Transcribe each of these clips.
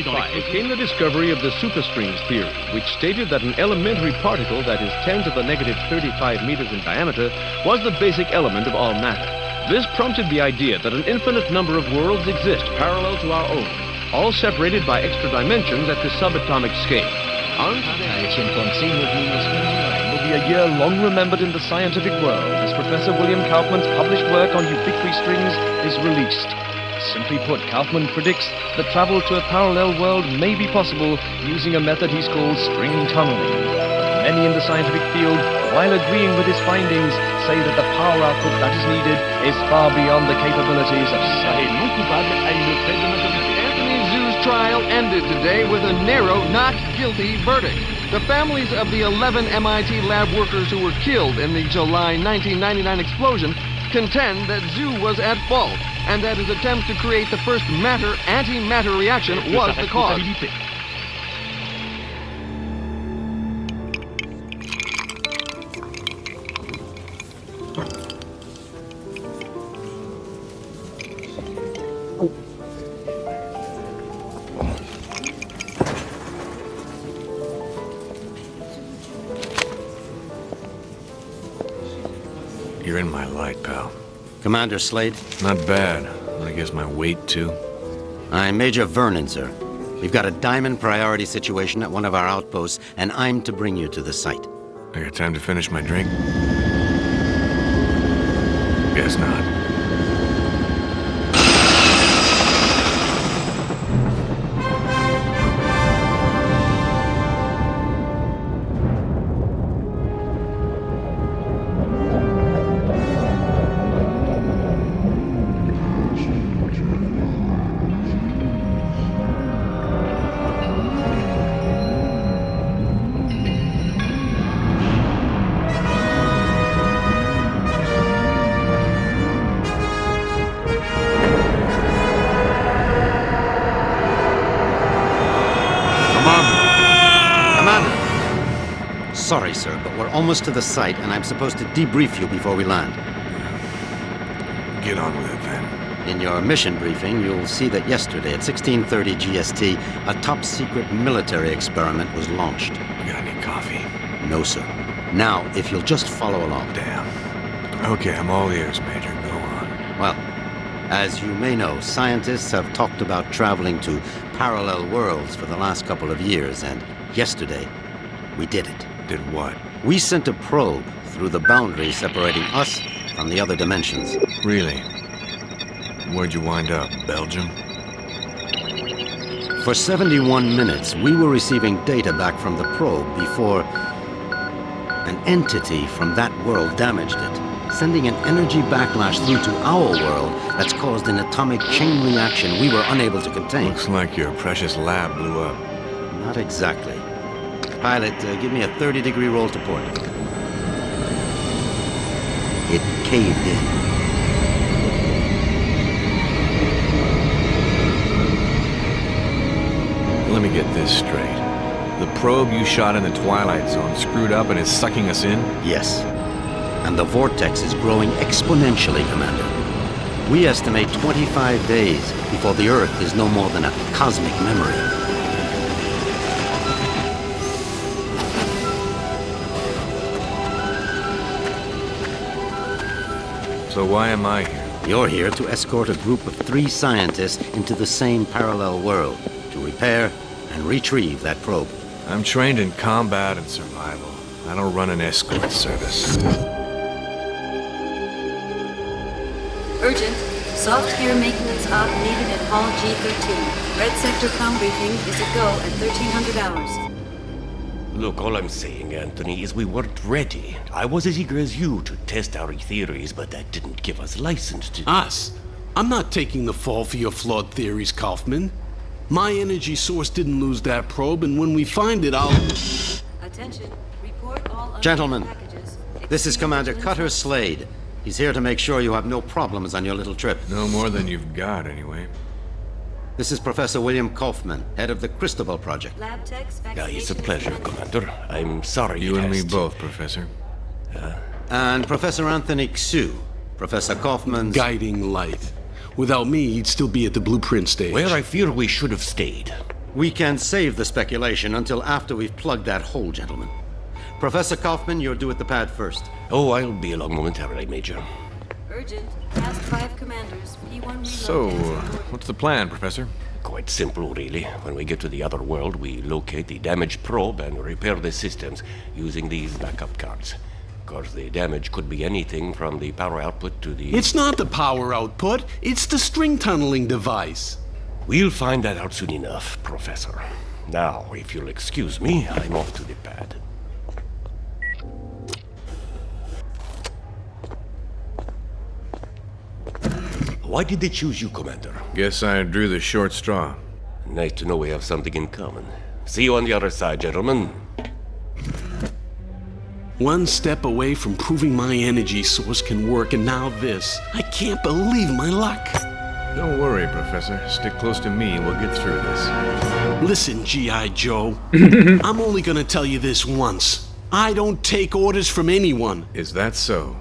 2005 came the discovery of the superstrings theory, which stated that an elementary particle that is 10 to the negative 35 meters in diameter was the basic element of all matter. This prompted the idea that an infinite number of worlds exist parallel to our own, all separated by extra dimensions at the subatomic scale. Will be a year long remembered in the scientific world as Professor William Kaufman's published work on ubiquitary strings is released. Simply put, Kaufman predicts that travel to a parallel world may be possible using a method he's called string tunneling. Many in the scientific field, while agreeing with his findings, say that the power output that is needed is far beyond the capabilities of science. Trial ended today with a narrow not guilty verdict. The families of the 11 MIT lab workers who were killed in the July 1999 explosion contend that Zhu was at fault and that his attempt to create the first matter-antimatter reaction was the cause. You're in my light, pal. Commander Slade? Not bad. I guess my weight, too. I'm Major Vernon, sir. We've got a diamond priority situation at one of our outposts, and I'm to bring you to the site. I got time to finish my drink? Guess not. Sorry, sir, but we're almost to the site, and I'm supposed to debrief you before we land. Get on with it, then. In your mission briefing, you'll see that yesterday at 16:30 GST, a top-secret military experiment was launched. You got any coffee? No, sir. Now, if you'll just follow along. Damn. Okay, I'm all ears, Major. Go on. Well, as you may know, scientists have talked about traveling to parallel worlds for the last couple of years, and yesterday, we did it. Did what? We sent a probe through the boundary separating us from the other dimensions. Really? Where'd you wind up? Belgium? For 71 minutes, we were receiving data back from the probe before an entity from that world damaged it, sending an energy backlash through to our world that's caused an atomic chain reaction we were unable to contain. Looks like your precious lab blew up. Not exactly. Pilot, give me a 30-degree roll to port. It caved in. Let me get this straight. The probe you shot in the Twilight Zone screwed up and is sucking us in? Yes. And the vortex is growing exponentially, Commander. We estimate 25 days before the Earth is no more than a cosmic memory. So why am I here? You're here to escort a group of 3 scientists into the same parallel world to repair and retrieve that probe. I'm trained in combat and survival. I don't run an escort service. Urgent. Soft gear maintenance op needed at Hall G13. Red Sector comm briefing is a go at 1300 hours. Look, all I'm saying, Anthony, is we weren't ready. I was as eager as you to test our theories, but that didn't give us license to... Us? I'm not taking the fall for your flawed theories, Kaufman. My energy source didn't lose that probe, and when we find it, I'll... Attention. Report all Gentlemen, packages. this is Commander Cutter Slade. He's here to make sure you have no problems on your little trip. No more than you've got, anyway. This is Professor William Kaufman, head of the Cristobal Project. Lab techs, It's a pleasure, Commander. I'm sorry You it and me has to- both, Professor. And Professor Anthony Xu, Professor Kaufman's... guiding light. Without me, he'd still be at the blueprint stage. Where I fear we should have stayed. We can save the speculation until after we've plugged that hole, gentlemen. Professor Kaufman, you're due at the pad first. Oh, I'll be along momentarily, Major. Urgent. Past 5 commanders. P1 reload. So, what's the plan, Professor? Quite simple, really. When we get to the other world, we locate the damaged probe and repair the systems using these backup cards. Of course, the damage could be anything from the power output to the... It's not the power output, it's the string tunneling device. We'll find that out soon enough, Professor. Now, if you'll excuse me, I'm off to the pad. Why did they choose you, Commander? Guess I drew the short straw. Nice to know we have something in common. See you on the other side, gentlemen. One step away from proving my energy source can work, and now this. I can't believe my luck. Don't worry, Professor. Stick close to me and we'll get through this. Listen, G.I. Joe. I'm only gonna tell you this once. I don't take orders from anyone. Is that so?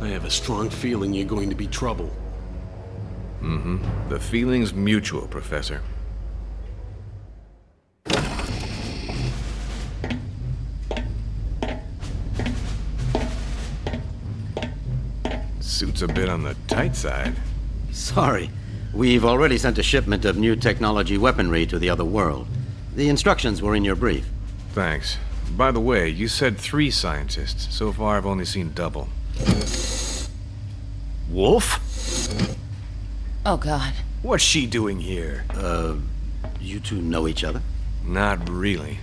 I have a strong feeling you're going to be trouble. Mm-hmm. The feeling's mutual, Professor. Suit's a bit on the tight side. Sorry. We've already sent a shipment of new technology weaponry to the other world. The instructions were in your brief. Thanks. By the way, you said 3 scientists. So far, I've only seen double. Wolf? Oh, God. What's she doing here? You two know each other? Not really.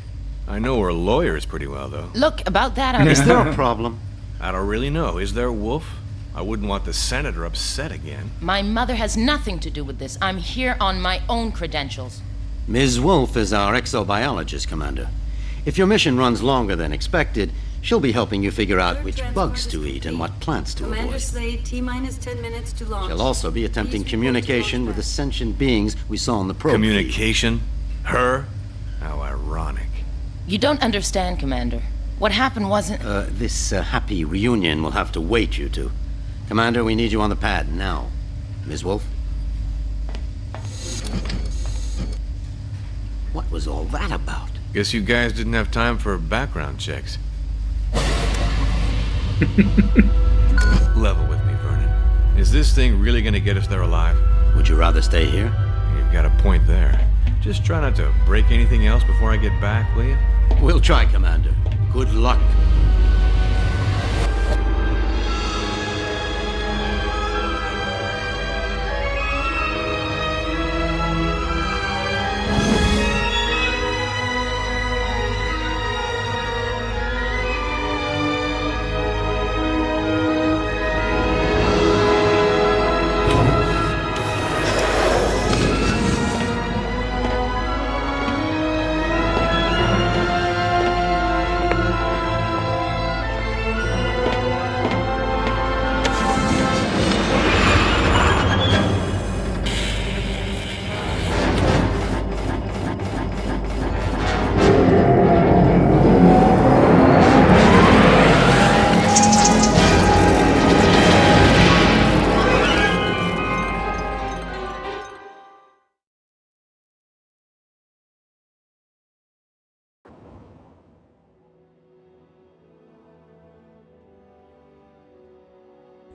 I know her lawyers pretty well, though. Look, about that, Is there a problem? I don't really know. Is there, Wolf? I wouldn't want the senator upset again. My mother has nothing to do with this. I'm here on my own credentials. Ms. Wolf is our exobiologist, Commander. If your mission runs longer than expected, she'll be helping you figure out which bugs to eat and what plants to Commander avoid. Slade, T-minus 10 minutes to launch. She'll also be attempting Please report to communication with the Outcast. sentient beings we saw on the probe. Communication? Her? How ironic. You don't understand, Commander. What happened wasn't... This happy reunion will have to wait, you two. Commander, we need you on the pad now. Ms. Wolf? What was all that about? Guess you guys didn't have time for background checks. Level with me, Vernon. Is this thing really gonna get us there alive? Would you rather stay here? You've got a point there. Just try not to break anything else before I get back, will you? We'll try, Commander. Good luck.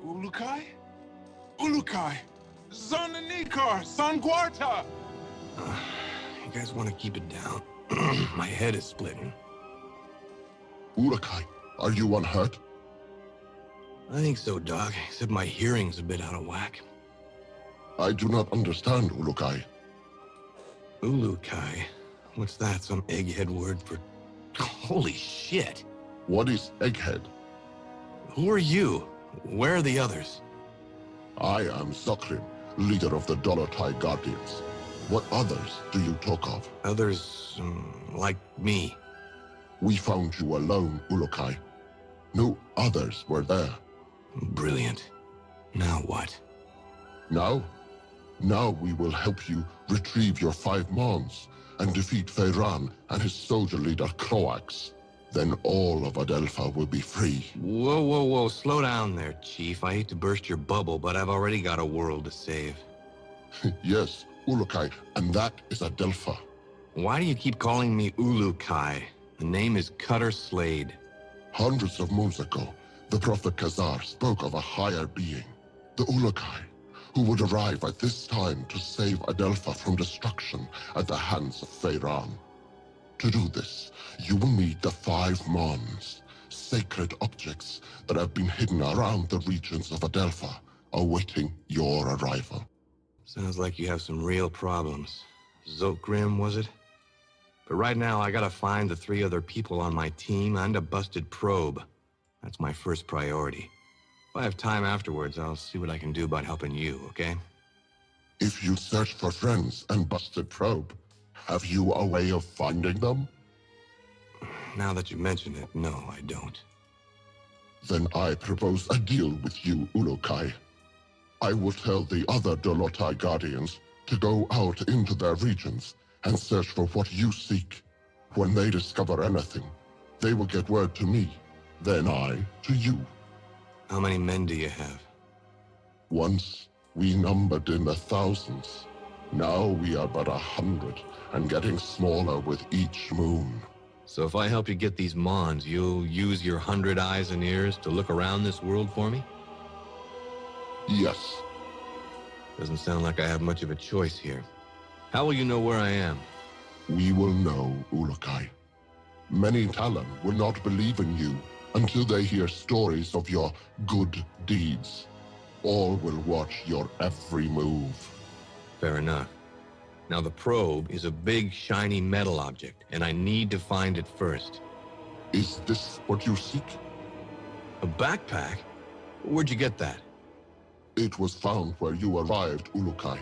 Ulukai? Ulukai! Zonanikar! Sanguarta! You guys want to keep it down? My head is splitting. Ulukai, are you unhurt? I think so, Doc, except my hearing's a bit out of whack. I do not understand, Ulukai. Ulukai? What's that, some egghead word for... Holy shit! What is Egghead? Who are you? Where are the others? I am Zokrin, leader of the Dolotai Guardians. What others do you talk of? Others, like me. We found you alone, Ulukai. No others were there. Brilliant. Now what? Now? Now we will help you retrieve your 5 Mons and defeat Feyran and his soldier leader Croax. Then all of Adelpha will be free. Whoa, whoa, whoa, slow down there, Chief. I hate to burst your bubble, but I've already got a world to save. Yes, Ulukai, and that is Adelpha. Why do you keep calling me Ulukai? The name is Cutter Slade. Hundreds of moons ago, the Prophet Khazar spoke of a higher being, the Ulukai, who would arrive at this time to save Adelpha from destruction at the hands of Feyran. To do this, you will need the 5 Mons, sacred objects that have been hidden around the regions of Adelpha, awaiting your arrival. Sounds like you have some real problems. Zotgrim, was it? But right now, I gotta find the 3 other people on my team and a busted probe. That's my first priority. If I have time afterwards, I'll see what I can do about helping you, okay? If you search for friends and busted probe, have you a way of finding them? Now that you mention it, no, I don't. Then I propose a deal with you, Ulukai. I will tell the other Dolotai Guardians to go out into their regions and search for what you seek. When they discover anything, they will get word to me, then I to you. How many men do you have? Once, we numbered in the thousands. Now we are but 100, and getting smaller with each moon. So if I help you get these Mons, you'll use your 100 eyes and ears to look around this world for me? Yes. Doesn't sound like I have much of a choice here. How will you know where I am? We will know, Ulukai. Many Talon will not believe in you until they hear stories of your good deeds. All will watch your every move. Fair enough. Now the probe is a big, shiny metal object, and I need to find it first. Is this what you seek? A backpack? Where'd you get that? It was found where you arrived, Ulukai,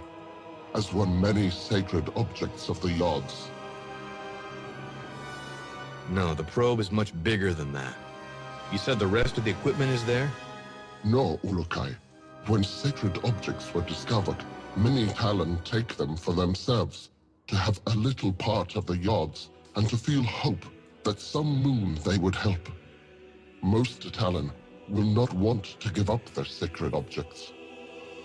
as one many sacred objects of the Yods. No, the probe is much bigger than that. You said the rest of the equipment is there? No, Ulukai. When sacred objects were discovered, many Talon take them for themselves, to have a little part of the Yods, and to feel hope that some moon they would help. Most Talon will not want to give up their sacred objects.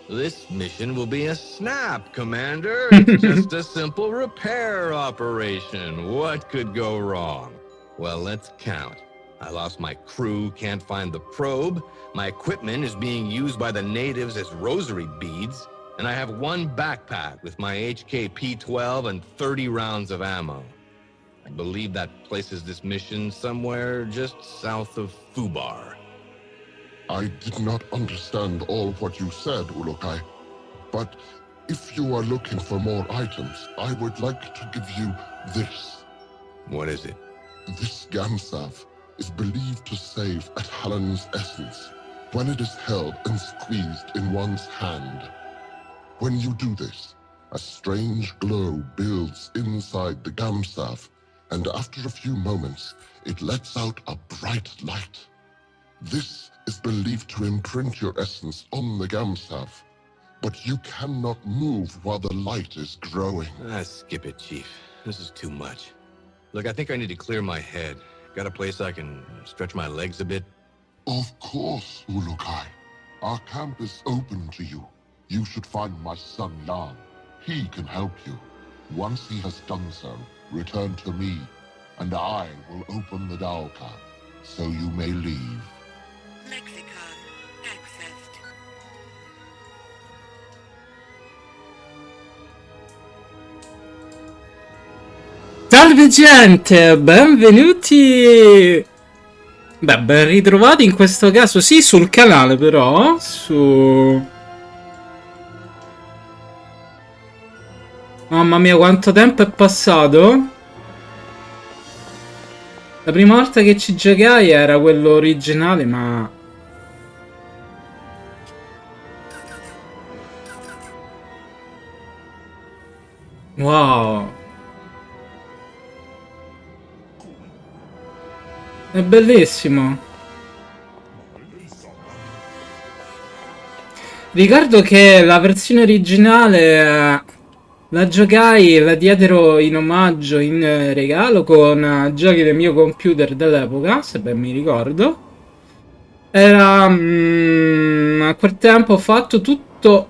This mission will be a snap, Commander. It's just a simple repair operation. What could go wrong? Well, let's count. I lost my crew, can't find the probe. My equipment is being used by the natives as rosary beads. And I have one backpack with my HK P-12 and 30 rounds of ammo. I believe that places this mission somewhere just south of Fubar. I did not understand all what you said, Ulukai, but if you are looking for more items, I would like to give you this. What is it? This Gamsav is believed to save a Talon's essence when it is held and squeezed in one's hand. When you do this, a strange glow builds inside the Gamsav, and after a few moments, it lets out a bright light. This is believed to imprint your essence on the Gamsav, but you cannot move while the light is growing. Skip it, Chief. This is too much. Look, I think I need to clear my head. Got a place I can stretch my legs a bit? Of course, Ulukai. Our camp is open to you. You should find my son Jan. He can help you. Once he has done so, return to me, and I will open the Dalka, so you may leave. Lexicon accessed. Salve gente, benvenuti! Beh, ben ritrovati in questo caso, sì, sul canale però, su... Mamma mia, quanto tempo è passato? La prima volta che ci giocai era quello originale, ma... Wow! È bellissimo. Ricordo che la versione originale la giocai, la diedero in omaggio, in regalo, con giochi del mio computer dell'epoca, se ben mi ricordo. Era... a quel tempo ho fatto tutto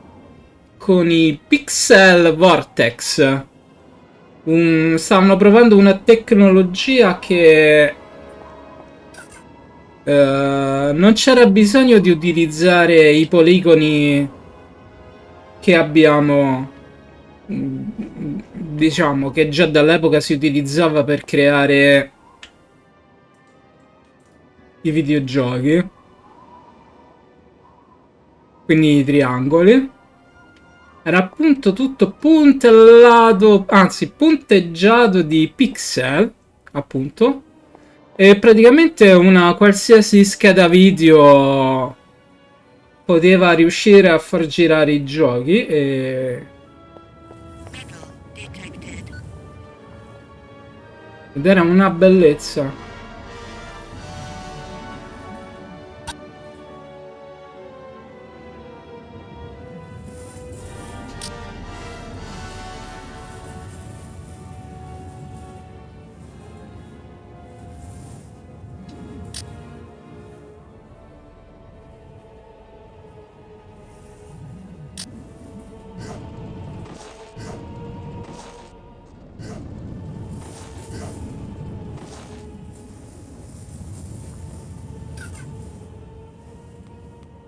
con i Pixel Vortex. Stavano provando una tecnologia che non c'era bisogno di utilizzare i poligoni che abbiamo, diciamo, che già dall'epoca si utilizzava per creare i videogiochi, quindi i triangoli. Era appunto tutto puntellato, anzi punteggiato di pixel, appunto. E praticamente una qualsiasi scheda video poteva riuscire a far girare i giochi ed era una bellezza.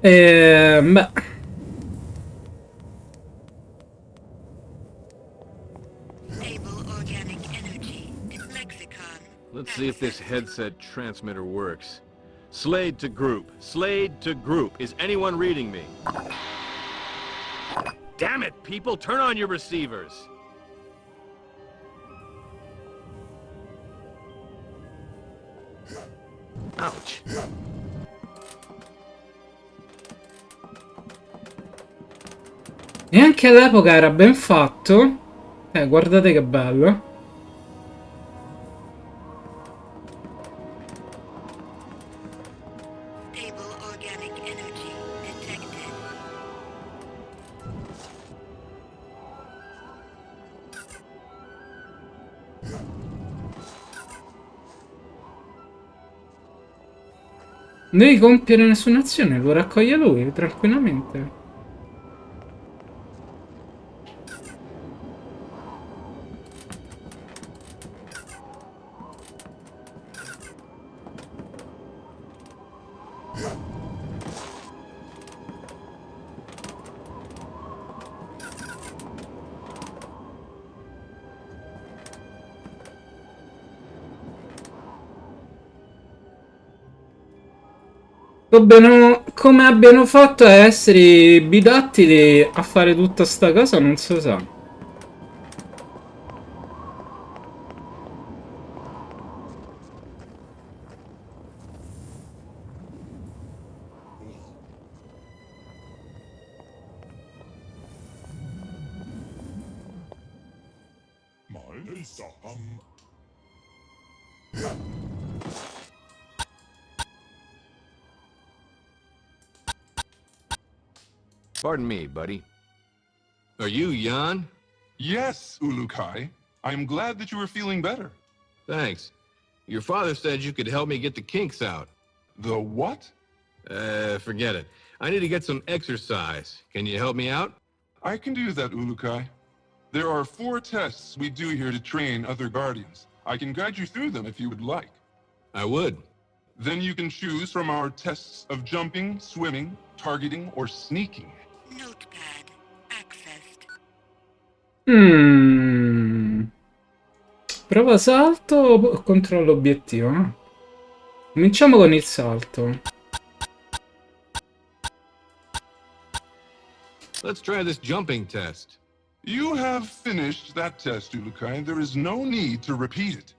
Beh. Let's see if this headset transmitter works. Slade to group. Slade to group. Is anyone reading me? Damn it, people! Turn on your receivers! Ouch. E anche all'epoca era ben fatto. Guardate che bello. Non devi compiere nessuna azione, lo raccoglie lui tranquillamente. Come abbiano fatto a essere bidattili a fare tutta sta cosa non si sa. Pardon me, buddy. Are you Jan? Yes, Ulukai. I'm glad that you are feeling better. Thanks. Your father said you could help me get the kinks out. The what? Forget it. I need to get some exercise. Can you help me out? I can do that, Ulukai. There are 4 tests we do here to train other guardians. I can guide you through them if you would like. I would. Then you can choose from our tests of jumping, swimming, targeting, or sneaking. Notepad accessed. Prova salto o controllo obiettivo? Cominciamo con il salto. Let's try this jumping test. You have finished that test, Ulukai. There is no need to repeat it.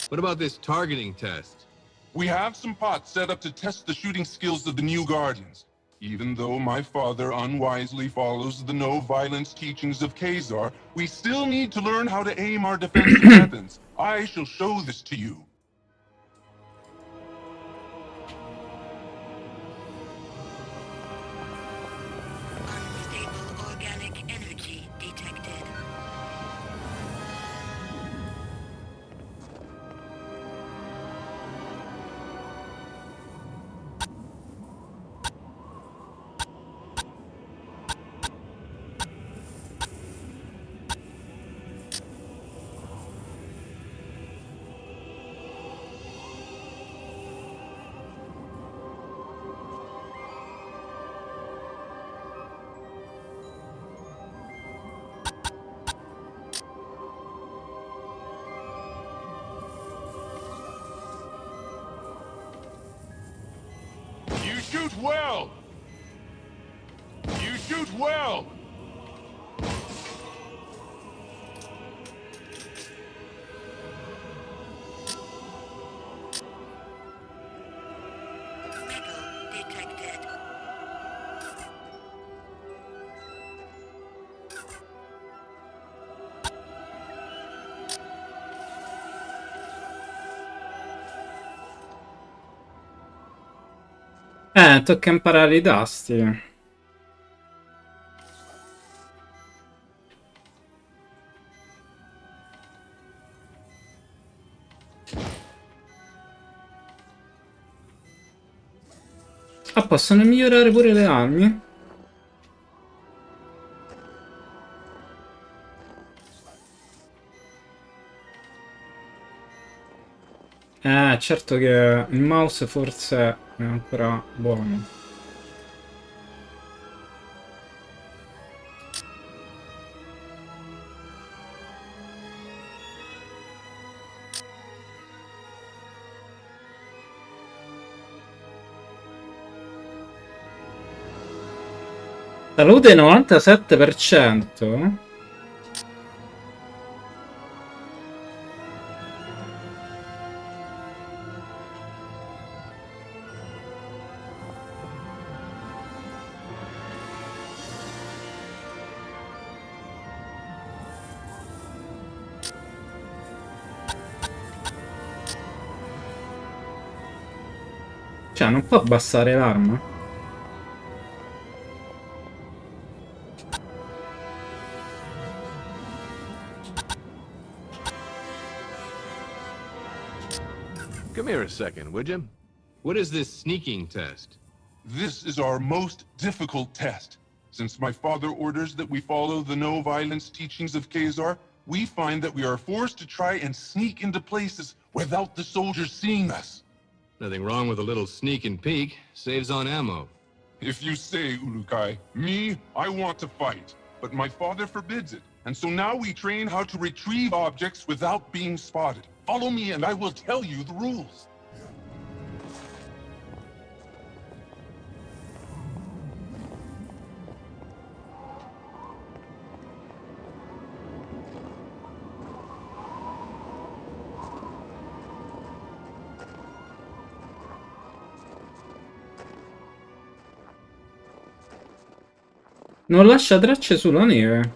What about this targeting test? We have some pots set up to test the shooting skills of the new Guardians. Even though my father unwisely follows the no-violence teachings of Khazar, we still need to learn how to aim our defensive weapons. I shall show this to you. Unstable organic energy detected. well! You shoot well! Tocca imparare i tasti. Ah, possono migliorare pure le armi? Certo che il mouse forse è ancora buono. Salute 97%. Cioè, non può abbassare l'arma? Come here a second, would you? What is this sneaking test? This is our most difficult test. Since my father orders that we follow the no-violence teachings of Causa, we find that we are forced to try and sneak into places without the soldiers seeing us. Nothing wrong with a little sneak and peek. Saves on ammo. If you say, Ulukai, me, I want to fight, but my father forbids it. And so now we train how to retrieve objects without being spotted. Follow me and I will tell you the rules. Non lascia tracce sulla neve.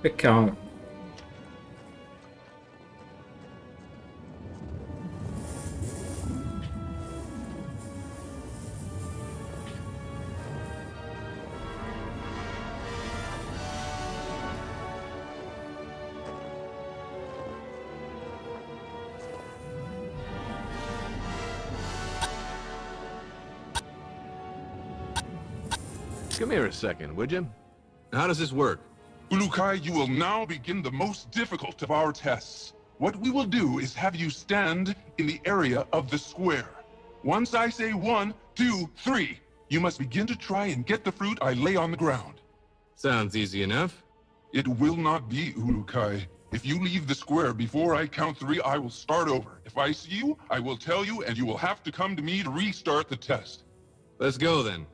Peccato. Come here a second, would you? How does this work? Ulukai, you will now begin the most difficult of our tests. What we will do is have you stand in the area of the square. Once I say 1, 2, 3, you must begin to try and get the fruit I lay on the ground. Sounds easy enough. It will not be, Ulukai. If you leave the square before I count 3, I will start over. If I see you, I will tell you, and you will have to come to me to restart the test. Let's go then.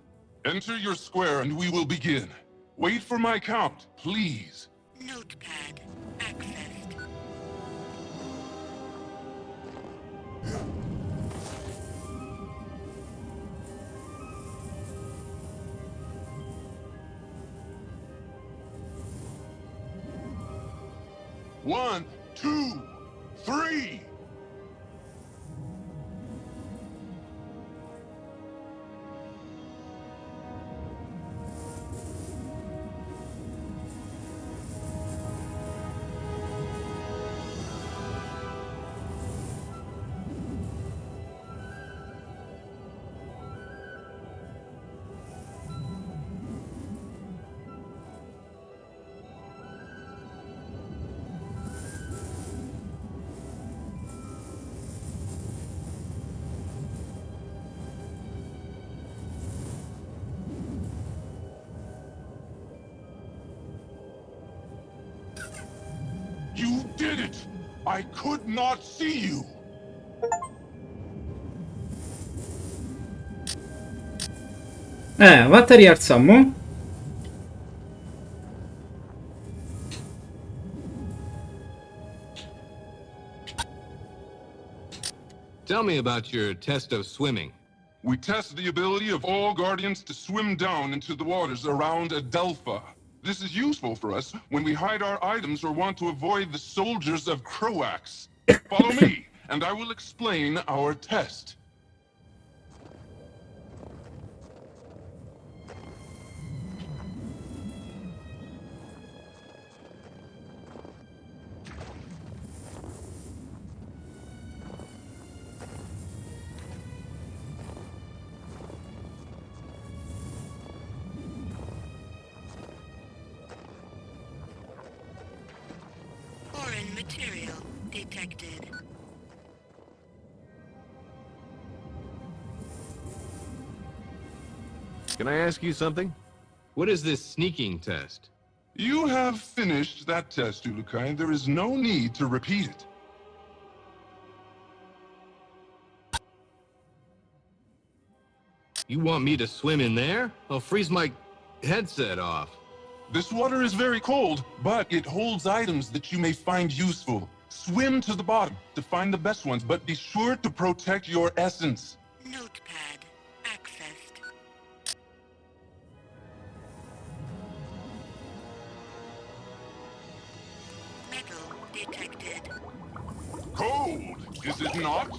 Enter your square and we will begin. Wait for my count, please. Notepad accessed. One, 2, 3. You did it! I could not see you! Vatti a rialzare, mo. Tell me about your test of swimming. We test the ability of all Guardians to swim down into the waters around Adelpha. This is useful for us when we hide our items or want to avoid the soldiers of Croax. Follow me, and I will explain our test. Foreign material detected. Can I ask you something? What is this sneaking test? You have finished that test, Ulukai. There is no need to repeat it. You want me to swim in there? I'll freeze my headset off. This water is very cold, but it holds items that you may find useful. Swim to the bottom to find the best ones, but be sure to protect your essence. Notepad accessed. Metal detected. Cold, is it not?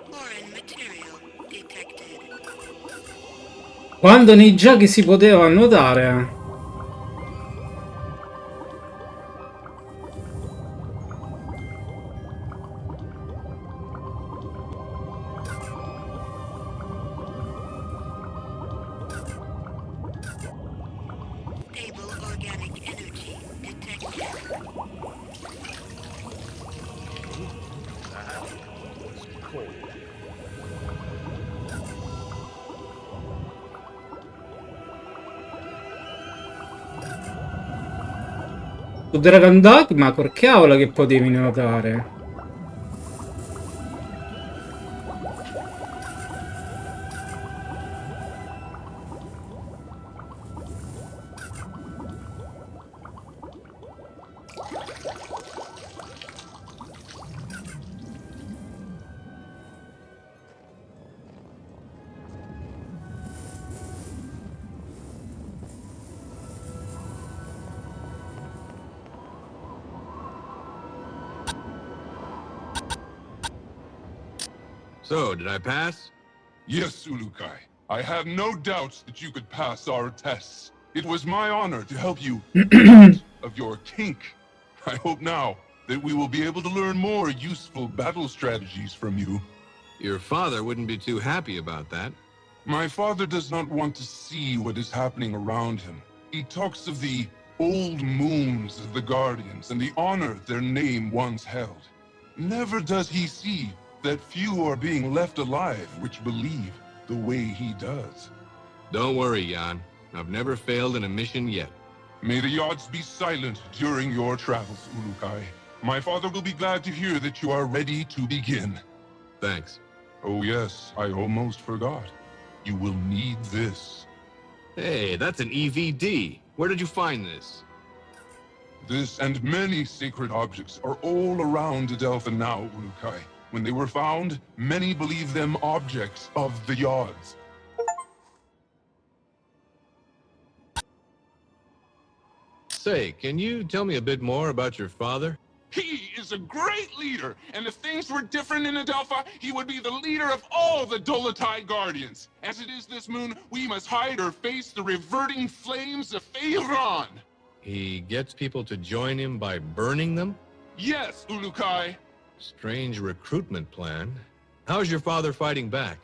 Foreign material detected. Quando nei giochi si poteva nuotare. Stable organic energy detected. Su Dragon Dogma, col cavolo che potevi nuotare. So, did I pass? Yes, Ulukai. I have no doubts that you could pass our tests. It was my honor to help you out of your kink. I hope now that we will be able to learn more useful battle strategies from you. Your father wouldn't be too happy about that. My father does not want to see what is happening around him. He talks of the old moons of the Guardians and the honor their name once held. Never does he see that few are being left alive which believe the way he does. Don't worry, Jan. I've never failed in a mission yet. May the odds be silent during your travels, Ulukai. My father will be glad to hear that you are ready to begin. Thanks. Oh yes, I almost forgot. You will need this. Hey, that's an EVD. Where did you find this? This and many sacred objects are all around Adelpha now, Ulukai. When they were found, many believe them objects of the Yods. Say, can you tell me a bit more about your father? He is a great leader, and if things were different in Adelpha, he would be the leader of all the Dolotai Guardians. As it is this moon, we must hide or face the reverting flames of Feyran. He gets people to join him by burning them? Yes, Ulukai. Strange recruitment plan. How's your father fighting back?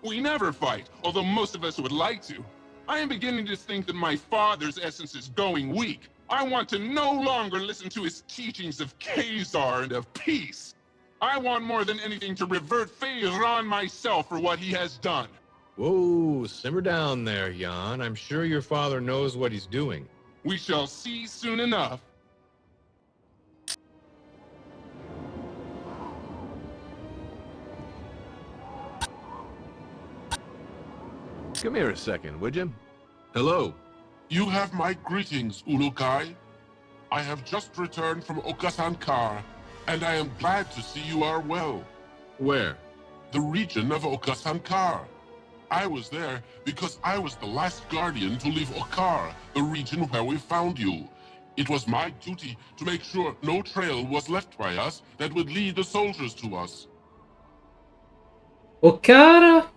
We never fight, although most of us would like to. I am beginning to think that my father's essence is going weak. I want to no longer listen to his teachings of Causa and of peace. I want more than anything to revert Feyran myself for what he has done. Whoa, simmer down there, Jan. I'm sure your father knows what he's doing. We shall see soon enough. Come here a second, would you? Hello. You have my greetings, Ulukai. I have just returned from Okasankar, and I am glad to see you are well. Where? The region of Okasankar. I was there because I was the last guardian to leave Okar, the region where we found you. It was my duty to make sure no trail was left by us that would lead the soldiers to us. Okara?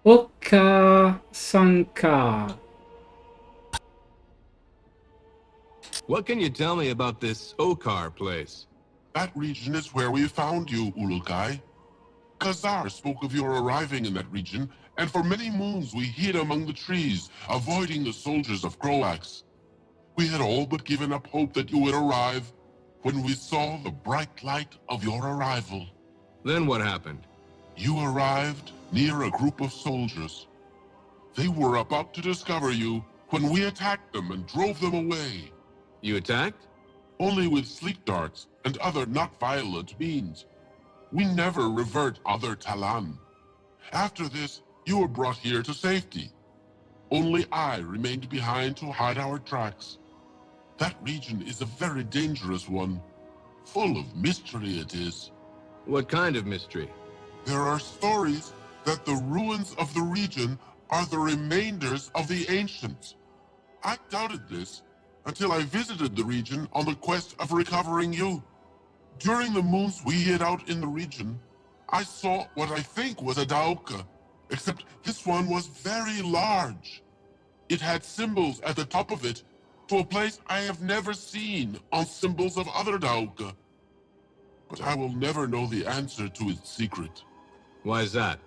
Okasankar. What can you tell me about this Okar place? That region is where we found you, Ulukai. Khazar spoke of your arriving in that region, and for many moons we hid among the trees, avoiding the soldiers of Croax. We had all but given up hope that you would arrive when we saw the bright light of your arrival. Then what happened? You arrived near a group of soldiers. They were about to discover you when we attacked them and drove them away. You attacked? Only with sleep darts and other not violent means. We never revert other Talan. After this, you were brought here to safety. Only I remained behind to hide our tracks. That region is a very dangerous one. Full of mystery it is. What kind of mystery? There are stories that the ruins of the region are the remainders of the ancients. I doubted this until I visited the region on the quest of recovering you. During the moons we hid out in the region, I saw what I think was a Dauka, except this one was very large. It had symbols at the top of it to a place I have never seen on symbols of other Dauka. But I will never know the answer to its secret. Why is that?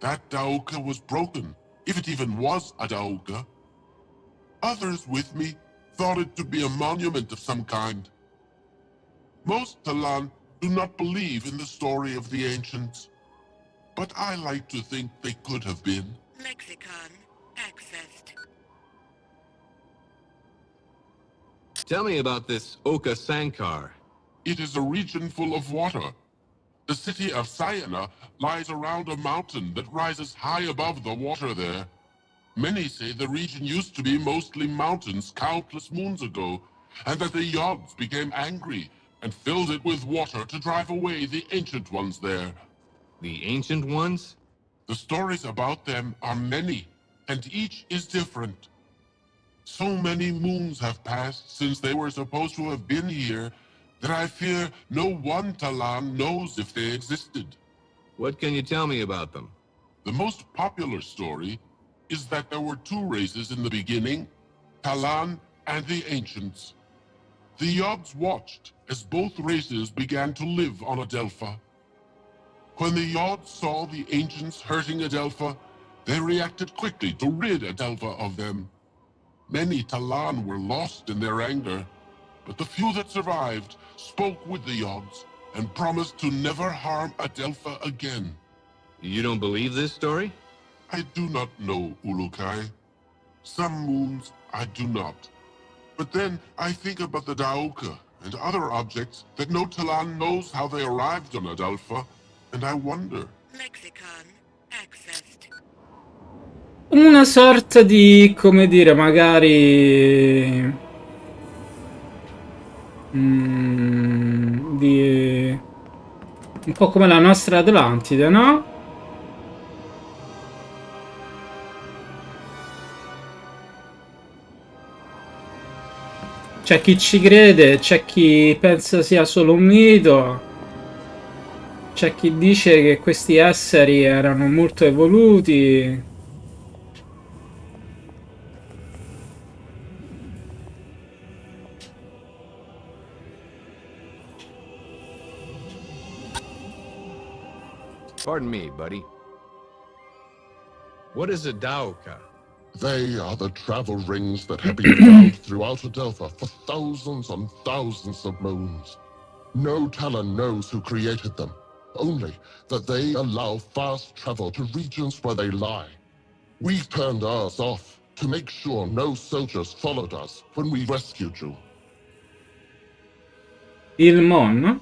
That Dauka was broken, if it even was a Dauka. Others with me thought it to be a monument of some kind. Most Talan do not believe in the story of the ancients, but I like to think they could have been. Lexicon accessed. Tell me about this Okasankar. It is a region full of water. The city of Sayana lies around a mountain that rises high above the water there. Many say the region used to be mostly mountains countless moons ago, and that the Yods became angry and filled it with water to drive away the ancient ones there. The ancient ones? The stories about them are many, and each is different. So many moons have passed since they were supposed to have been here that I fear no one Talan knows if they existed. What can you tell me about them? The most popular story is that there were two races in the beginning, Talan and the Ancients. The Yods watched as both races began to live on Adelpha. When the Yods saw the Ancients hurting Adelpha, they reacted quickly to rid Adelpha of them. Many Talan were lost in their anger, but the few that survived spoke with the Yods and promised to never harm Adelpha again. You don't believe this story? I do not know, Ulukai. Some moons I do not. But then I think about the Dauka and other objects that no Talan knows how they arrived on Adelpha, and I wonder. Lexicon accessed. Una sorta di, come dire, magari di un po' come la nostra Atlantide, no? C'è chi ci crede, c'è chi pensa sia solo un mito, c'è chi dice che questi esseri erano molto evoluti. Pardon me, buddy. What is a Daoka? They are the travel rings that have been found throughout Adelpha for thousands and thousands of moons. No Talon knows who created them, only that they allow fast travel to regions where they lie. We turned ours off to make sure no soldiers followed us when we rescued you. Il Mon?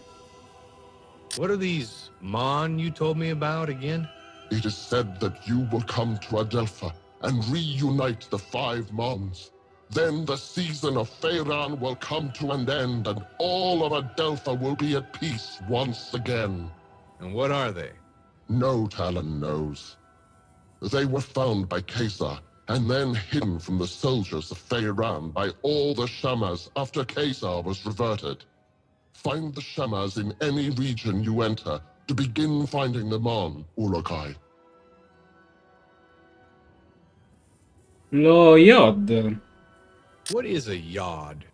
What are these Mon you told me about again? It is said that you will come to Adelpha and reunite the 5 Mons. Then the season of Feyran will come to an end and all of Adelpha will be at peace once again. And what are they? No Talon knows. They were found by Causa and then hidden from the soldiers of Feyran by all the Shamas after Causa was reverted. Find the Shamas in any region you enter to begin finding them on, Ulokai. Lo Yod. What is a Yod?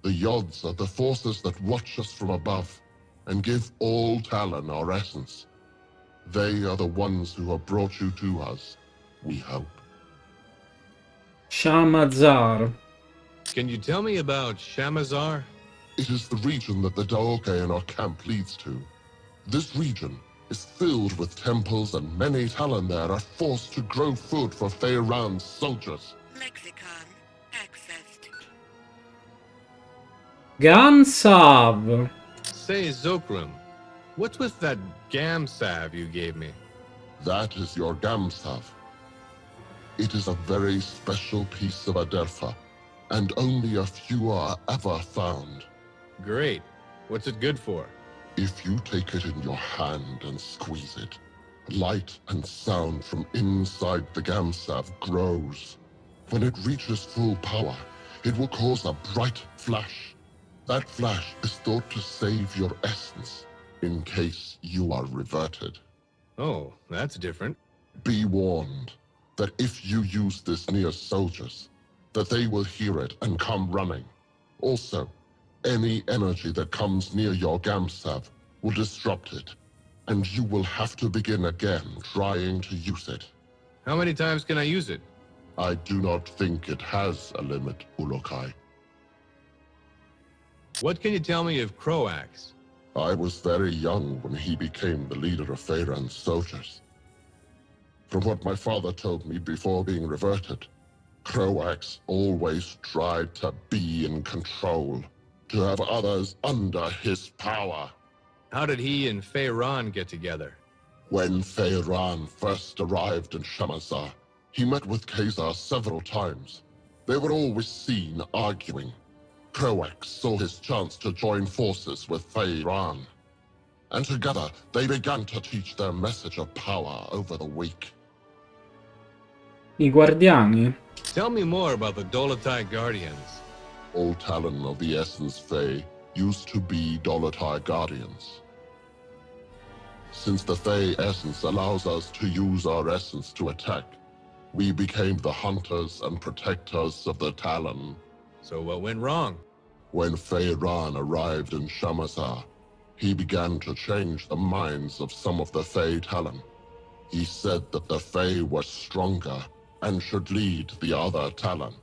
The Yods are the forces that watch us from above and give all Talon our essence. They are the ones who have brought you to us, we hope. Shamazar. Can you tell me about Shamazar? It is the region that the Daoke in our camp leads to. This region is filled with temples and many Talon there are forced to grow food for Feyran's soldiers. Lexicon accessed. Gansav. Say, Zokrim, what's with that Gamsav you gave me? That is your Gamsav. It is a very special piece of Adelpha, and only a few are ever found. Great. What's it good for? If you take it in your hand and squeeze it, light and sound from inside the Gamsav grows. When it reaches full power, it will cause a bright flash. That flash is thought to save your essence, in case you are reverted. Oh, that's different. Be warned that if you use this near soldiers, that they will hear it and come running. Also, any energy that comes near your Gamsav will disrupt it, and you will have to begin again trying to use it. How many times can I use it? I do not think it has a limit, Ulokai. What can you tell me of Croax? I was very young when he became the leader of Feyran's soldiers. From what my father told me before being reverted, Croax always tried to be in control, to have others under his power. How did he and Feyran get together? When Feyran first arrived in Shamazar, he met with Causa several times. They were always seen arguing. Croax saw his chance to join forces with Feyran, and together they began to teach their message of power over the weak. I Guardiani. Tell me more about the Dolotai Guardians. All Talon of the Essence Fey used to be Dolotai Guardians. Since the Fey Essence allows us to use our essence to attack, we became the hunters and protectors of the Talon. So what went wrong? When Feyran arrived in Shamazar, he began to change the minds of some of the Fey Talon. He said that the Fey were stronger and should lead the other Talon.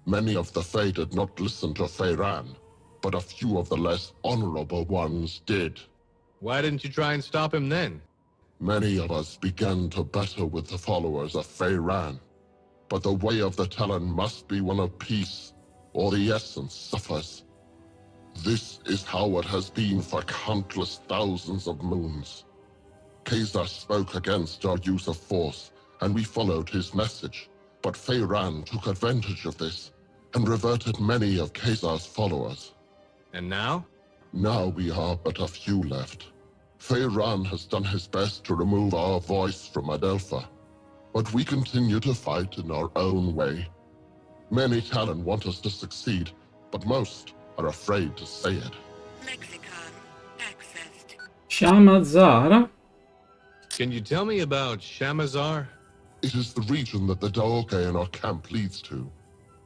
Many of the Fey did not listen to Feyran, but a few of the less honorable ones did. Why didn't you try and stop him then? Many of us began to battle with the followers of Feyran, but the way of the Talon must be one of peace, or the essence suffers. This is how it has been for countless thousands of moons. Causa spoke against our use of force, and we followed his message, but Feyran took advantage of this, and reverted many of Causa's followers. And now? Now we are but a few left. Feyran has done his best to remove our voice from Adelpha, but we continue to fight in our own way. Many Talon want us to succeed, but most are afraid to say it. Lexicon accessed. Shamazar. Can you tell me about Shamazar? It is the region that the Daoke in our camp leads to.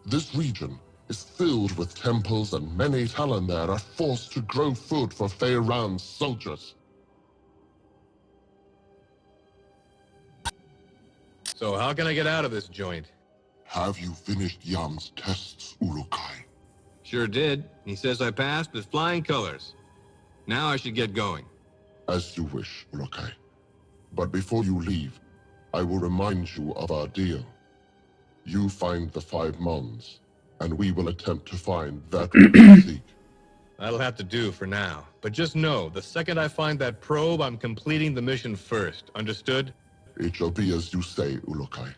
This region is filled with temples, and many Talon there are forced to grow food for Feyran's soldiers. So how can I get out of this joint? Have you finished Yam's tests, Ulukai? Sure did. He says I passed with flying colors. Now I should get going. As you wish, Ulukai. But before you leave, I will remind you of our deal. You find the 5 Mons, and we will attempt to find that which you seek. That'll have to do for now. But just know, the second I find that probe, I'm completing the mission first. Understood? It shall be as you say, Ulukai.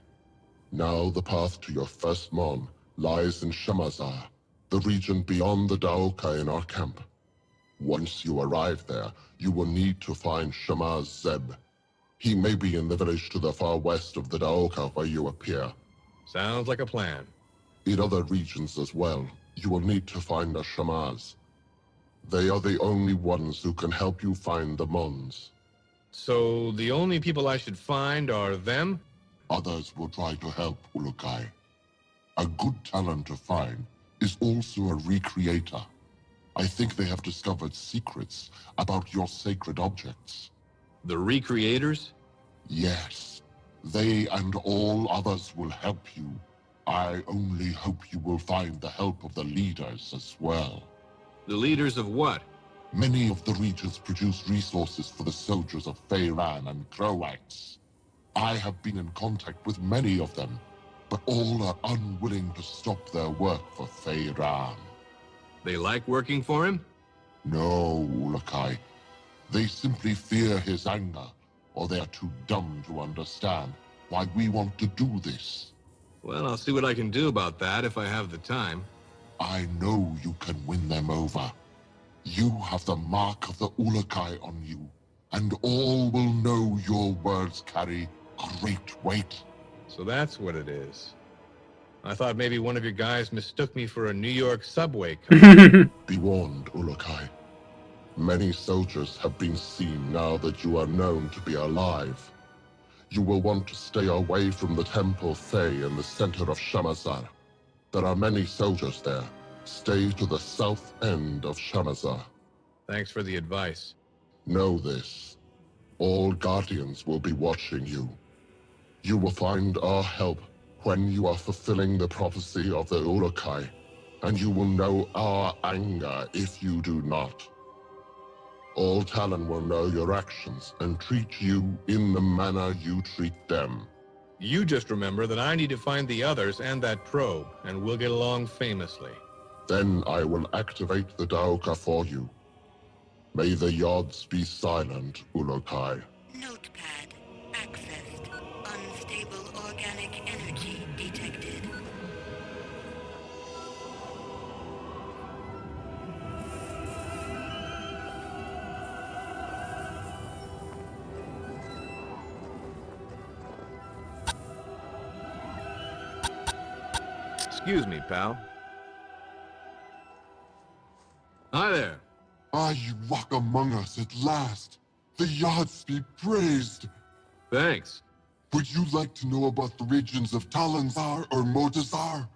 Now the path to your first Mon lies in Shamazar, the region beyond the Daoka in our camp. Once you arrive there, you will need to find Shamaz Zeb. He may be in the village to the far west of the Daoka where you appear. Sounds like a plan. In other regions as well, you will need to find the Shamaz. They are the only ones who can help you find the Mons. So the only people I should find are them? Others will try to help, Ulukai. A good talent to find is also a recreator. I think they have discovered secrets about your sacred objects. The recreators? Yes. They and all others will help you. I only hope you will find the help of the leaders as well. The leaders of what? Many of the regions produce resources for the soldiers of Feyran and Croax. I have been in contact with many of them, but all are unwilling to stop their work for Feyran. They like working for him? No, Ulukai. They simply fear his anger, or they are too dumb to understand why we want to do this. Well, I'll see what I can do about that if I have the time. I know you can win them over. You have the mark of the Ulukai on you, and all will know your words carry great weight. So that's what it is. I thought maybe one of your guys mistook me for a New York subway company. Be warned, Ulukai. Many soldiers have been seen now that you are known to be alive. You will want to stay away from the Temple Fey in the center of Shamazar. There are many soldiers there. Stay to the south end of Shamazar. Thanks for the advice. Know this. All Guardians will be watching you. You will find our help when you are fulfilling the prophecy of the Ulukai, and you will know our anger if you do not. All Talon will know your actions and treat you in the manner you treat them. You just remember that I need to find the others and that probe, and we'll get along famously. Then I will activate the Daoka for you. May the Yods be silent, Ulukai. Notepad accessed. Unstable organic energy detected. Excuse me, pal. Hi there. Ah, you walk among us at last. The Yods be praised. Thanks. Would you like to know about the regions of Talanzar or Motazar?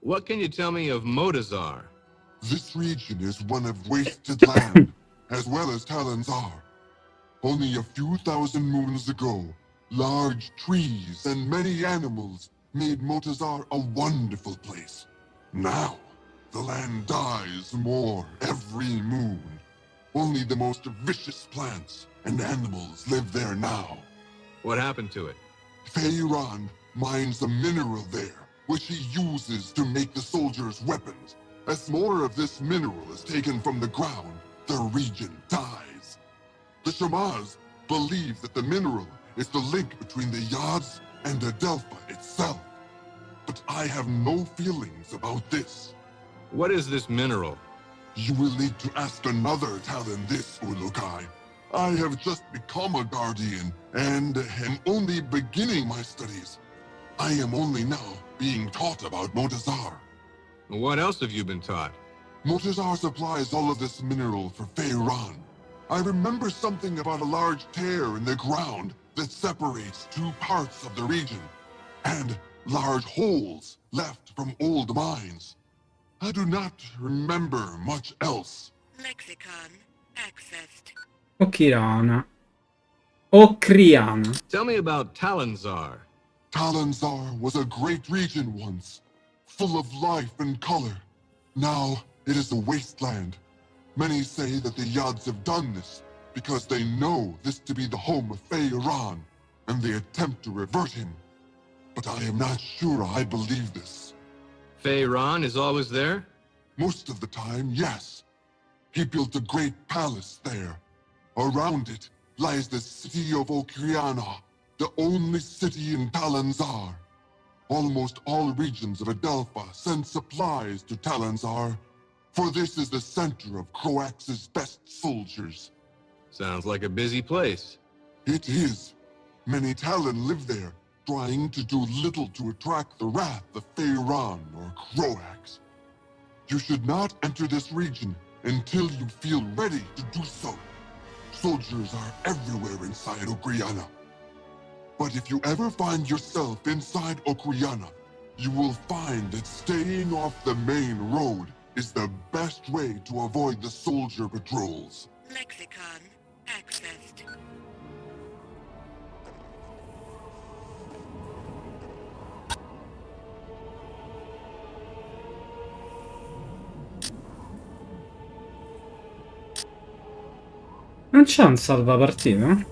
What can you tell me of Motazar? This region is one of wasted land, as well as Talanzar. Only a few thousand moons ago, large trees and many animals made Motazar a wonderful place. Now, the land dies more every moon. Only the most vicious plants and animals live there now. What happened to it? Feyran mines a mineral there, which he uses to make the soldiers' weapons. As more of this mineral is taken from the ground, the region dies. The Shamaz believe that the mineral is the link between the Yods and Adelpha itself. But I have no feelings about this. What is this mineral? You will need to ask another Talon this, Ulukai. I have just become a Guardian, and am only beginning my studies. I am only now being taught about Motazar. What else have you been taught? Motazar supplies all of this mineral for Feyran. I remember something about a large tear in the ground that separates two parts of the region, and large holes left from old mines. I do not remember much else. Lexicon accessed. Okirana. Ocriana. Tell me about Talonzar. Talonzar was a great region once, full of life and color. Now it is a wasteland. Many say that the Yads have done this because they know this to be the home of Feyran, and they attempt to revert him. But I am not sure I believe this. Feyran is always there? Most of the time, yes. He built a great palace there. Around it lies the city of Ocriana, the only city in Talonzar. Almost all regions of Adelpha send supplies to Talonzar, for this is the center of Croax's best soldiers. Sounds like a busy place. It is. Many Talon live there, trying to do little to attract the wrath of Feyran or Croax. You should not enter this region until you feel ready to do so. Soldiers are everywhere inside Ocriana. But if you ever find yourself inside Ocriana, you will find that staying off the main road is the best way to avoid the soldier patrols. Lexicon accessed. Non c'è un salvapartita?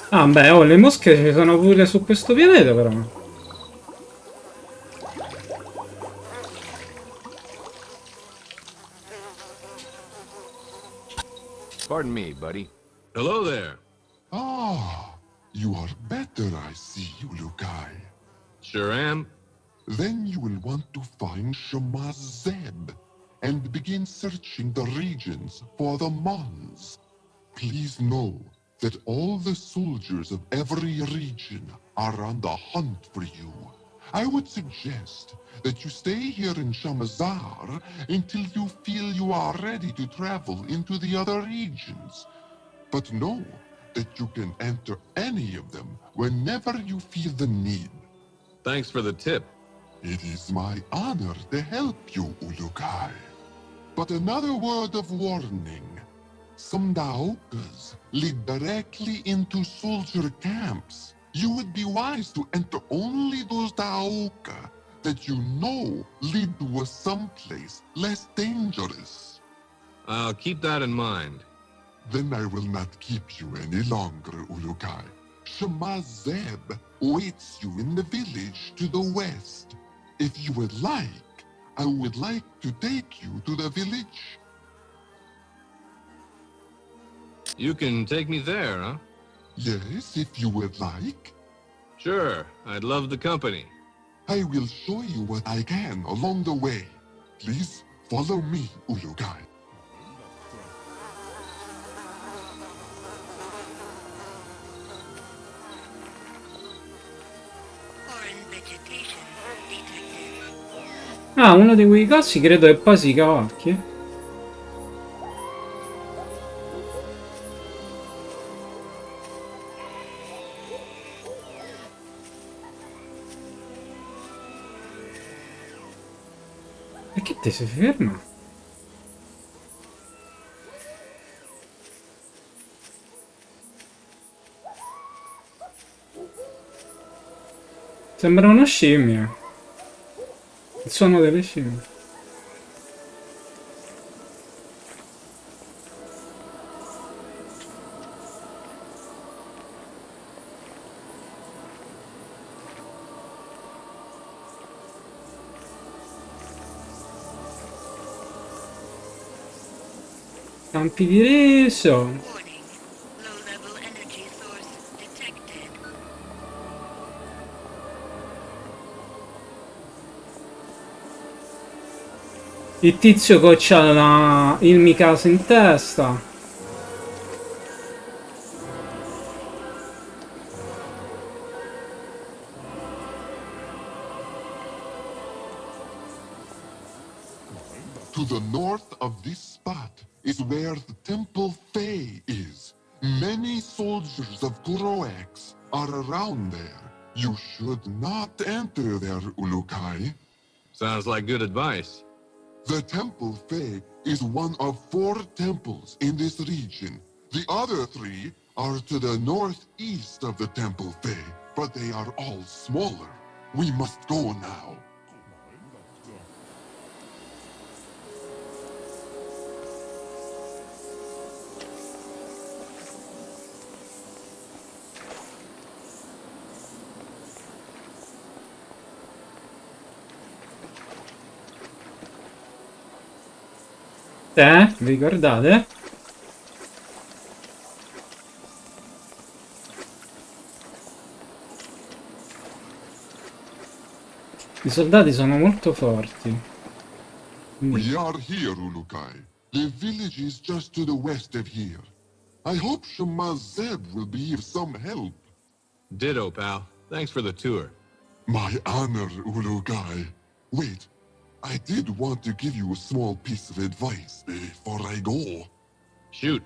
Ah beh, oh, le mosche ci sono pure su questo pianeta però. Pardon me, buddy. Hello there. Ah, you are better, I see, Ulukai. Sure am. Then you will want to find Shemaz Zeb and begin searching the regions for the Mons. Please know that all the soldiers of every region are on the hunt for you. I would suggest that you stay here in Shamazar until you feel you are ready to travel into the other regions. But know that you can enter any of them whenever you feel the need. Thanks for the tip. It is my honor to help you, Ulukai. But another word of warning. Some Daokas lead directly into soldier camps. You would be wise to enter only those Daoka that you know lead to a someplace less dangerous. I'll keep that in mind. Then I will not keep you any longer, Ulukai. Shemaz Zeb waits you in the village to the west. If you would like, I would like to take you to the village. You can take me there, huh? Yes, if you would like. Sure, I'd love the company. I will show you what I can along the way. Please follow me, Ulukai. Ah, uno di quei casi credo che poi si cavalchi. E che te si ferma? Sembra una scimmia. Il suono delle scimmie. Campi di riso. Il tizio c'ha il Mikasa in testa. To the north of this spot is where the Temple Fae is. Many soldiers of Croax are around there. You should not enter there, Ulukai. Sounds like good advice. The Temple Fae is one of 4 temples in this region. The other 3 are to the northeast of the Temple Fae, but they are all smaller. We must go now. Vi ricordate? I soldati sono molto forti. We are here, Ulukai. The village is just to the west of here. I hope Shema Zeb will be of some help. Ditto, pal. Thanks for the tour. My honor, Ulukai. Wait, I did want to give you a small piece of advice before I go. Shoot.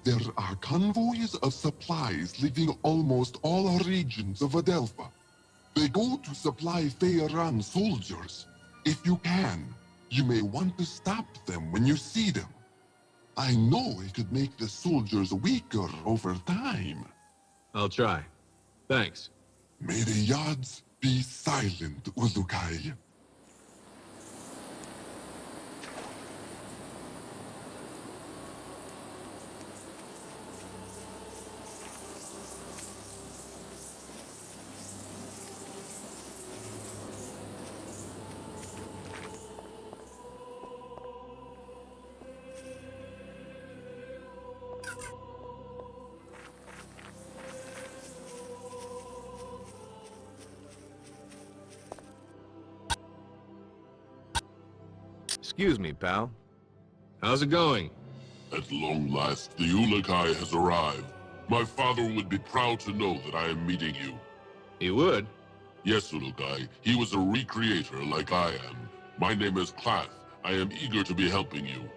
There are convoys of supplies leaving almost all regions of Adelpha. They go to supply Feyran soldiers. If you can, you may want to stop them when you see them. I know it could make the soldiers weaker over time. I'll try. Thanks. May the Yads be silent, Ulukai. Excuse me, pal. How's it going? At long last, the Ulukai has arrived. My father would be proud to know that I am meeting you. He would? Yes, Ulukai. He was a recreator like I am. My name is Klath. I am eager to be helping you.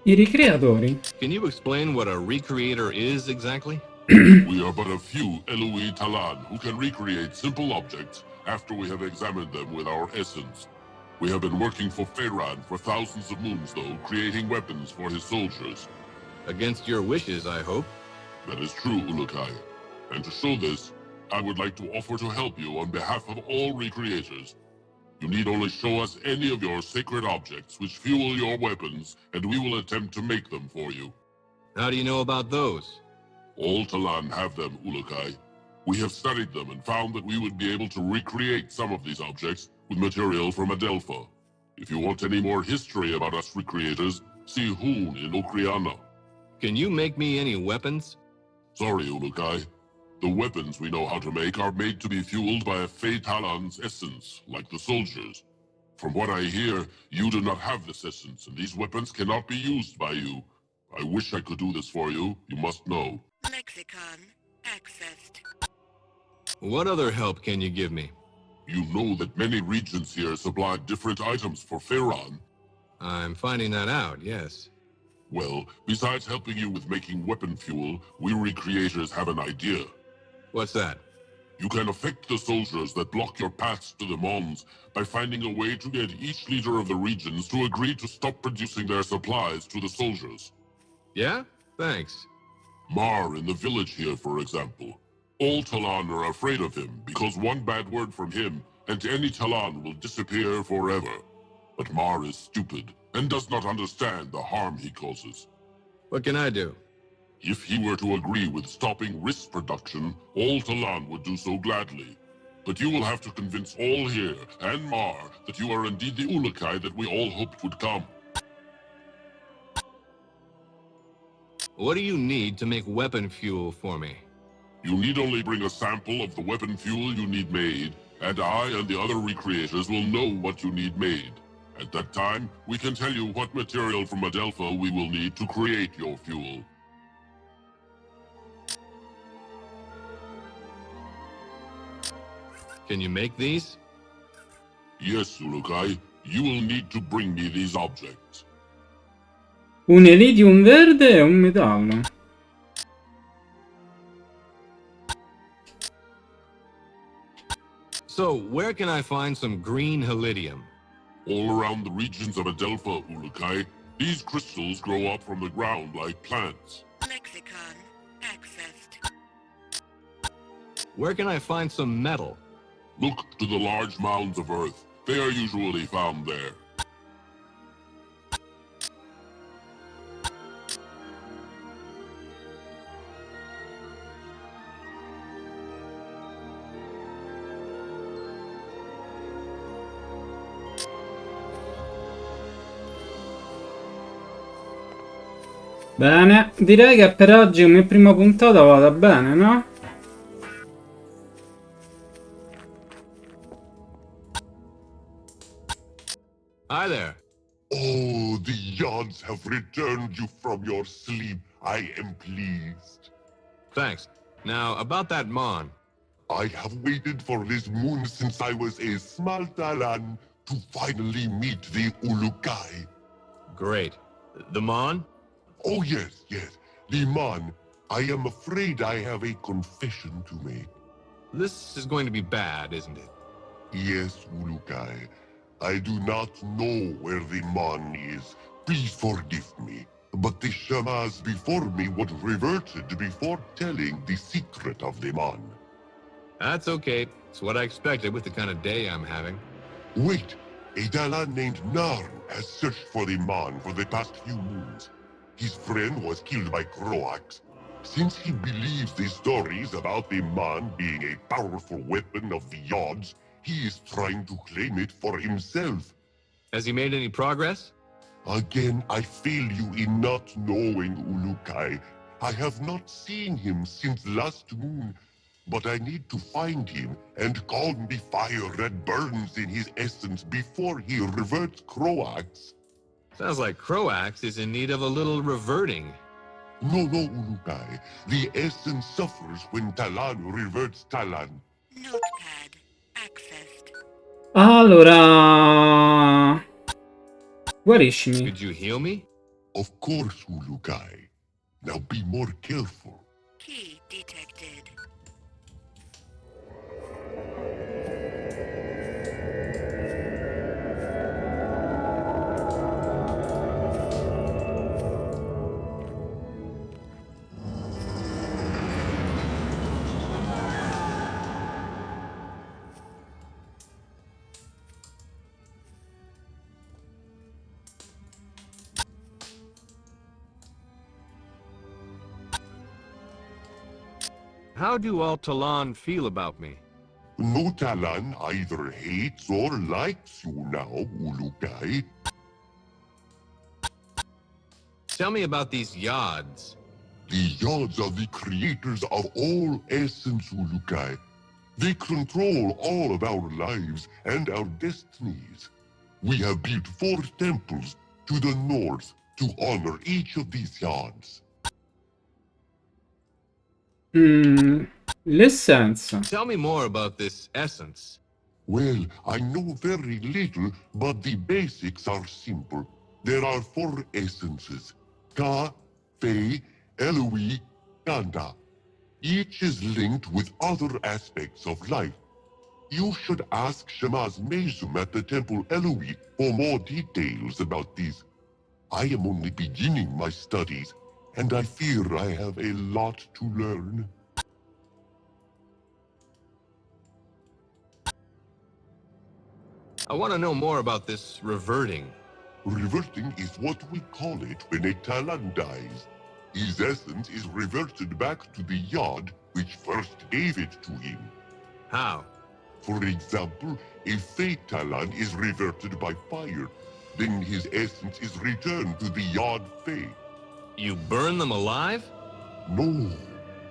I ricreatori. Can you explain what a recreator is exactly? We are but a few Eloi Talan who can recreate simple objects after we have examined them with our essence. We have been working for Feyran for thousands of moons, though, creating weapons for his soldiers. Against your wishes, I hope. That is true, Ulukai. And to show this, I would like to offer to help you on behalf of all recreators. You need only show us any of your sacred objects which fuel your weapons, and we will attempt to make them for you. How do you know about those? All Talan have them, Ulukai. We have studied them and found that we would be able to recreate some of these objects with material from Adelpha. If you want any more history about us recreators, see Hoon in Okriana. Can you make me any weapons? Sorry, Ulukai. The weapons we know how to make are made to be fueled by a Fey Talon's essence, like the soldiers. From what I hear, you do not have this essence, and these weapons cannot be used by you. I wish I could do this for you, you must know. Lexicon accessed. What other help can you give me? You know that many regions here supply different items for Feyran. I'm finding that out, yes. Well, besides helping you with making weapon fuel, we recreators have an idea. What's that? You can affect the soldiers that block your paths to the Mons by finding a way to get each leader of the regions to agree to stop producing their supplies to the soldiers. Yeah? Thanks. Mar in the village here, for example. All Talan are afraid of him because one bad word from him and any Talan will disappear forever. But Mar is stupid and does not understand the harm he causes. What can I do? If he were to agree with stopping risk production, all Talan would do so gladly. But you will have to convince all here and Mar that you are indeed the Ulukai that we all hoped would come. What do you need to make weapon fuel for me? You need only bring a sample of the weapon fuel you need made, and I and the other recreators will know what you need made. At that time, we can tell you what material from Adelpha we will need to create your fuel. Can you make these? Yes, Ulukai. You will need to bring me these objects. Un iridium verde e un metallo. So, where can I find some green helidium? All around the regions of Adelpha, Ulukai, these crystals grow up from the ground like plants. Lexicon accessed. Where can I find some metal? Look to the large mounds of earth. They are usually found there. Bene, direi che per oggi come prima puntata vada bene, no? Hi there. Oh, the Yods have returned you from your sleep. I am pleased. Thanks. Now, about that Mon. I have waited for this moon since I was a small Talan to finally meet the Ulukai. Great. The Mon? Oh, yes, yes. The Mon. I am afraid I have a confession to make. This is going to be bad, isn't it? Yes, Ulukai. I do not know where the Mon is. Please forgive me. But the Shamas before me would reverted before telling the secret of the Mon. That's okay. It's what I expected with the kind of day I'm having. Wait. A Dalan named Narn has searched for the Mon for the past few moons. His friend was killed by Croax. Since he believes the stories about the Mon being a powerful weapon of the Yods, he is trying to claim it for himself. Has he made any progress? Again, I fail you in not knowing Ulukai. I have not seen him since last moon, but I need to find him and calm the fire that burns in his essence before he reverts Croax. Sounds like Croax is in need of a little reverting. No, Ulukai. The essence suffers when Talan reverts Talan. Notepad accessed. Allora... guariscimi. Could you heal me? Of course, Ulukai. Now be more careful. Key detected. How do all Talan feel about me? No Talan either hates or likes you now, Ulukai. Tell me about these Yods. The Yods are the creators of all essence, Ulukai. They control all of our lives and our destinies. We have built 4 temples to the north to honor each of these Yods. L'essenza. Tell me more about this essence. Well, I know very little, but the basics are simple. There are 4 essences. Ka, Fei, Eloi, Ganda. Each is linked with other aspects of life. You should ask Shama's Mezum at the Temple Eloi for more details about these. I am only beginning my studies, and I fear I have a lot to learn. I want to know more about this reverting. Reverting is what we call it when a Talan dies. His essence is reverted back to the Yod which first gave it to him. How? For example, a Fey Talan is reverted by fire. Then his essence is returned to the Yod Fey. You burn them alive? No.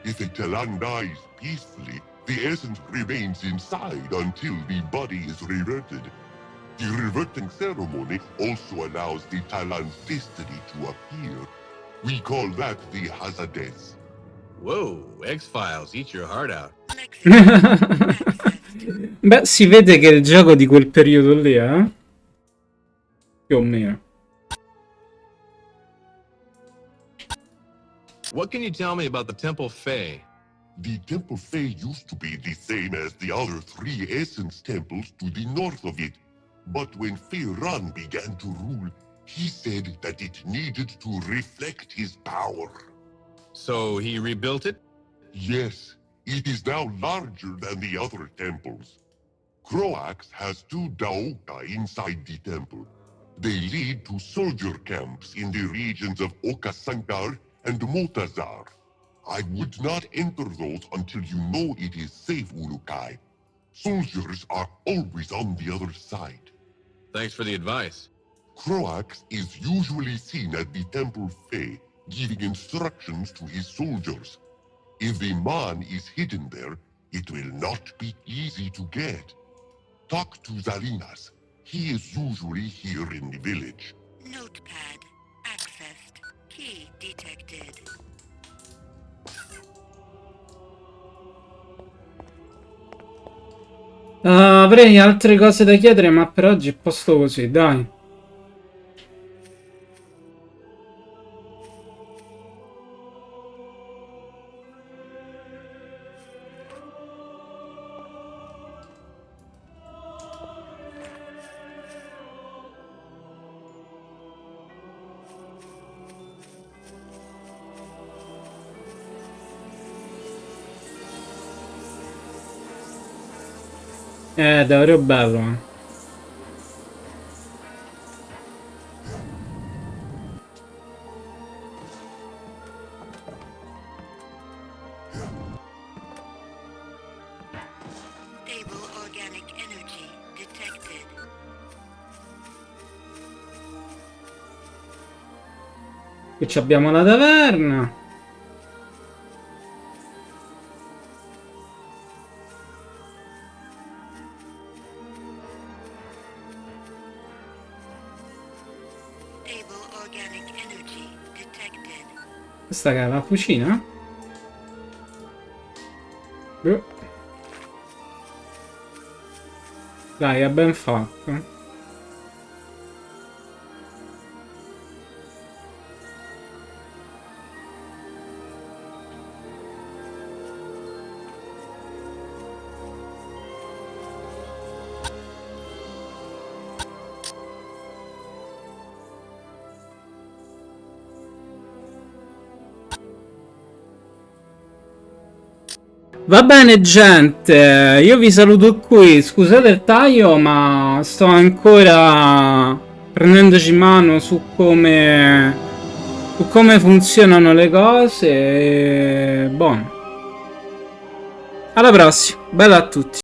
If a Talan dies peacefully, The essence remains inside until the body is reverted. The reverting ceremony also allows the Talon's destiny to appear. We call that the Hazades. Whoa, X-Files, eat your heart out. Beh, si vede che è il gioco di quel periodo lì, eh? Più o meno. What can you tell me about the Temple Fae? The Temple Fae used to be the same as the other 3 Essence temples to the north of it. But when Feyran began to rule, he said that it needed to reflect his power. So he rebuilt it? Yes, it is now larger than the other temples. Croax has 2 Daoka inside the temple. They lead to soldier camps in the regions of Okasankar and Motazar. I would not enter those until you know it is safe, Ulukai. Soldiers are always on the other side. Thanks for the advice. Croax is usually seen at the Temple Fae, giving instructions to his soldiers. If the man is hidden there, it will not be easy to get. Talk to Zalinas. He is usually here in the village. Notepad. Accessed. Key detected. Avrei altre cose da chiedere, ma per oggi è posto così, dai. Davvero bello. Stable organic energy detected. Qui abbiamo la taverna. Questa che è la cucina? Dai, è ben fatto. Va bene gente, io vi saluto qui, scusate il taglio ma sto ancora prendendoci mano su come funzionano le cose e buono. Alla prossima, bella a tutti.